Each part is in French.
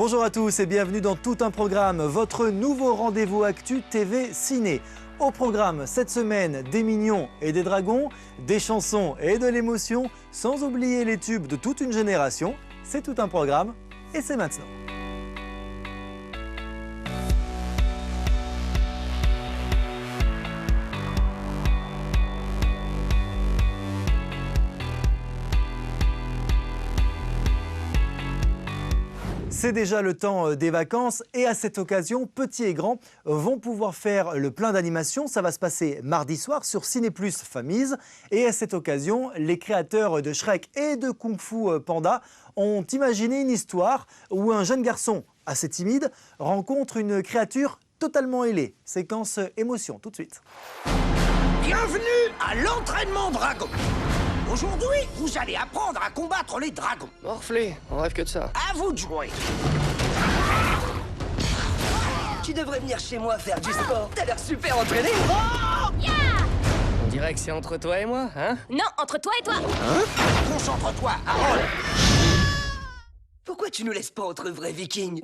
Bonjour à tous et bienvenue dans Tout un programme, votre nouveau rendez-vous Actu TV Ciné. Au programme cette semaine, des mignons et des dragons, des chansons et de l'émotion, sans oublier les tubes de toute une génération. C'est tout un programme et c'est maintenant. C'est déjà le temps des vacances et à cette occasion, petits et grands vont pouvoir faire le plein d'animation. Ça va se passer mardi soir sur Ciné+ Familles. Et à cette occasion, les créateurs de Shrek et de Kung Fu Panda ont imaginé une histoire où un jeune garçon assez timide rencontre une créature totalement ailée. Séquence émotion, tout de suite. Bienvenue à l'entraînement dragon. Aujourd'hui, vous allez apprendre à combattre les dragons. Morflé, on rêve que de ça. À vous de jouer. Tu devrais venir chez moi faire du sport. T'as l'air super entraîné. On dirait que c'est entre toi et moi, hein? Non, entre toi et toi. Concentre-toi, Harold. Pourquoi tu nous laisses pas entre vrais vikings?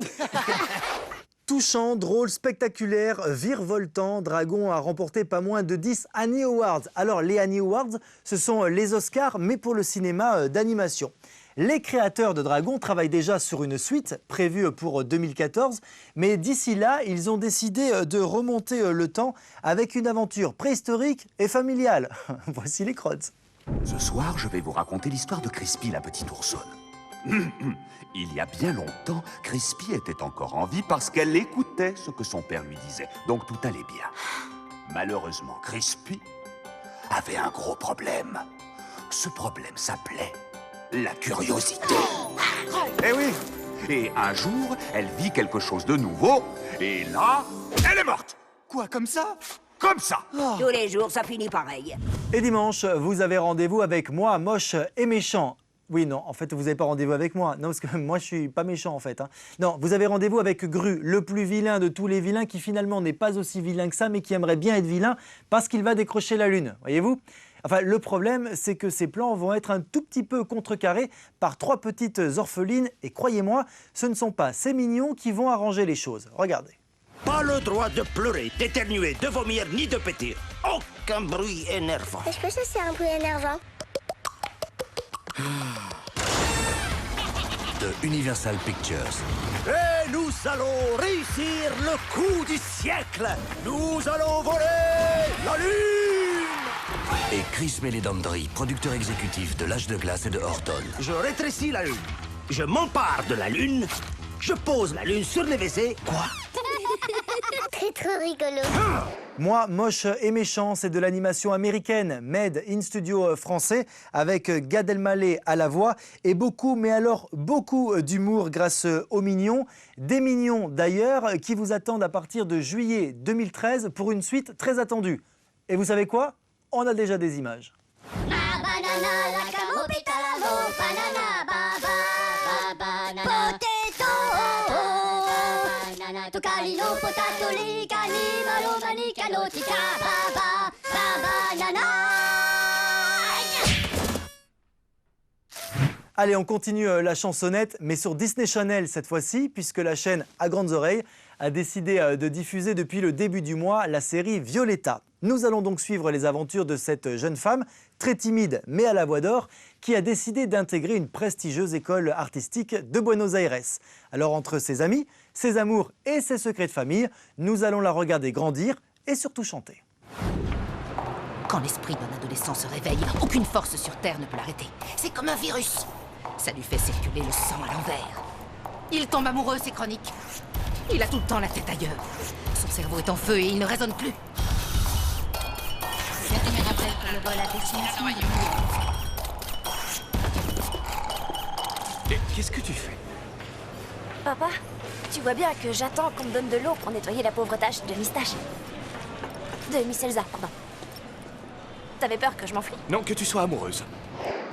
Touchant, drôle, spectaculaire, virevoltant, Dragon a remporté pas moins de 10 Annie Awards. Alors les Annie Awards, ce sont les Oscars, mais pour le cinéma d'animation. Les créateurs de Dragon travaillent déjà sur une suite prévue pour 2014, mais d'ici là, ils ont décidé de remonter le temps avec une aventure préhistorique et familiale. Voici les crottes. Ce soir, je vais vous raconter l'histoire de Crispy, la petite oursonne. Il y a bien longtemps, Crispy était encore en vie parce qu'elle écoutait ce que son père lui disait. Donc tout allait bien. Malheureusement, Crispy avait un gros problème. Ce problème s'appelait la curiosité. Eh oui. Et un jour, elle vit quelque chose de nouveau. Et là, elle est morte. Quoi, comme ça? Comme ça. Tous les jours, ça finit pareil. Et dimanche, vous avez rendez-vous avec moi, moche et méchant. Oui, non, en fait, vous n'avez pas rendez-vous avec moi. Non, parce que moi, je suis pas méchant, en fait. Non, vous avez rendez-vous avec Gru, le plus vilain de tous les vilains, qui finalement n'est pas aussi vilain que ça, mais qui aimerait bien être vilain parce qu'il va décrocher la lune, voyez-vous? Enfin, le problème, c'est que ces plans vont être un tout petit peu contrecarrés par 3 petites orphelines. Et croyez-moi, ce ne sont pas ces mignons qui vont arranger les choses. Regardez. Pas le droit de pleurer, d'éternuer, de vomir, ni de péter. Aucun bruit énervant. Est-ce que ça, c'est un bruit énervant? De Universal Pictures. Et nous allons réussir le coup du siècle. Nous allons voler la lune. Et Chris Meledandri, producteur exécutif de L'Âge de glace et de Horton. Je rétrécis la lune. Je m'empare de la lune. Je pose la lune sur les WC. Quoi? Très trop rigolo. Moi, moche et méchant, c'est de l'animation américaine, made in studio français, avec Gad Elmaleh à la voix et beaucoup, mais alors beaucoup d'humour grâce aux mignons. Des mignons d'ailleurs qui vous attendent à partir de juillet 2013 pour une suite très attendue. Et vous savez quoi? On a déjà des images. Allez, on continue la chansonnette, mais sur Disney Channel cette fois-ci, puisque la chaîne à grandes oreilles a décidé de diffuser depuis le début du mois la série Violetta. Nous allons donc suivre les aventures de cette jeune femme, très timide mais à la voix d'or, qui a décidé d'intégrer une prestigieuse école artistique de Buenos Aires. Alors entre ses amis, ses amours et ses secrets de famille, nous allons la regarder grandir et surtout chanter. Quand l'esprit d'un adolescent se réveille, aucune force sur Terre ne peut l'arrêter. C'est comme un virus. Ça lui fait circuler le sang à l'envers. Il tombe amoureux, c'est chronique. Il a tout le temps la tête ailleurs. Son cerveau est en feu et il ne raisonne plus. Qu'est-ce que tu fais? Papa, tu vois bien que j'attends qu'on me donne de l'eau pour nettoyer la pauvre tache de Miss Tache. De Miss Elsa, pardon. T'avais peur que je m'enfuis? Non, que tu sois amoureuse.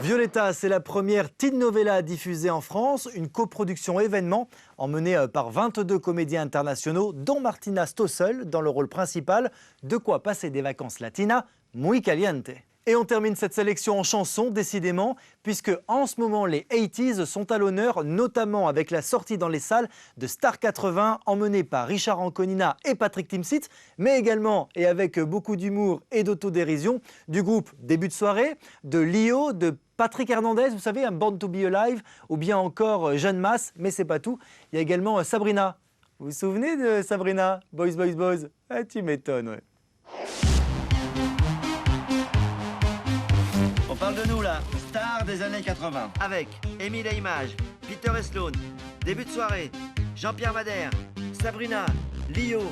Violetta, c'est la première teen novella diffusée en France, une coproduction événement emmenée par 22 comédiens internationaux, dont Martina Stossel dans le rôle principal. De quoi passer des vacances latinas muy caliente. Et on termine cette sélection en chansons, décidément, puisque en ce moment, les 80s sont à l'honneur, notamment avec la sortie dans les salles de Star 80, emmenée par Richard Anconina et Patrick Timsit, mais également, et avec beaucoup d'humour et d'autodérision, du groupe Début de soirée, de Lio, de Patrick Hernandez, vous savez, un Born to be Alive, ou bien encore Jeanne Masse, mais c'est pas tout. Il y a également Sabrina. Vous vous souvenez de Sabrina? Boys, boys, boys. Ah, tu m'étonnes, ouais. On parle de nous là, stars des années 80. Avec Émile et Images, Peter et Sloan, Début de soirée, Jean-Pierre Madère, Sabrina, Lio,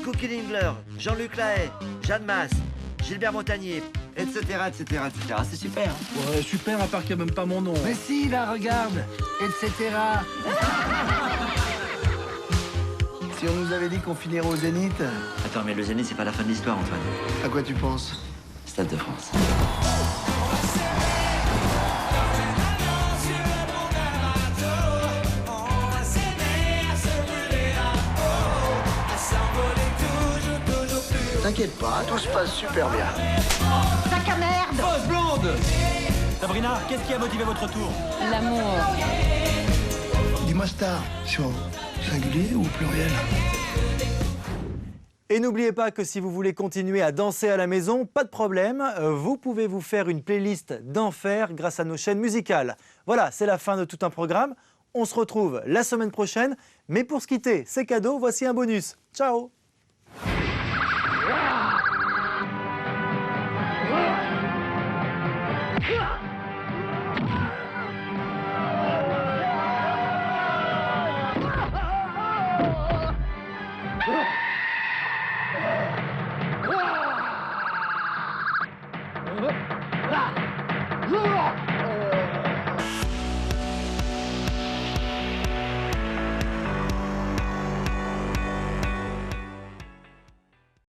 Cookie Lingler, Jean-Luc Lahaye, Jeanne Masse, Gilbert Montagnier, etc. etc. C'est super. Ouais, super, à part qu'il n'y a même pas mon nom. Mais si, là, regarde, etc. Si on nous avait dit qu'on finirait au Zénith. Attends, mais le Zénith, c'est pas la fin de l'histoire, Antoine. À quoi tu penses? Stade de France. T'inquiète pas, tout se passe super bien. Sac à merde! Fausse blonde! Sabrina, qu'est-ce qui a motivé votre retour? L'amour. Dis-moi star, c'est au singulier ou au pluriel? Et n'oubliez pas que si vous voulez continuer à danser à la maison, pas de problème, vous pouvez vous faire une playlist d'enfer grâce à nos chaînes musicales. Voilà, c'est la fin de tout un programme. On se retrouve la semaine prochaine. Mais pour se quitter, c'est cadeau, voici un bonus. Ciao! Ah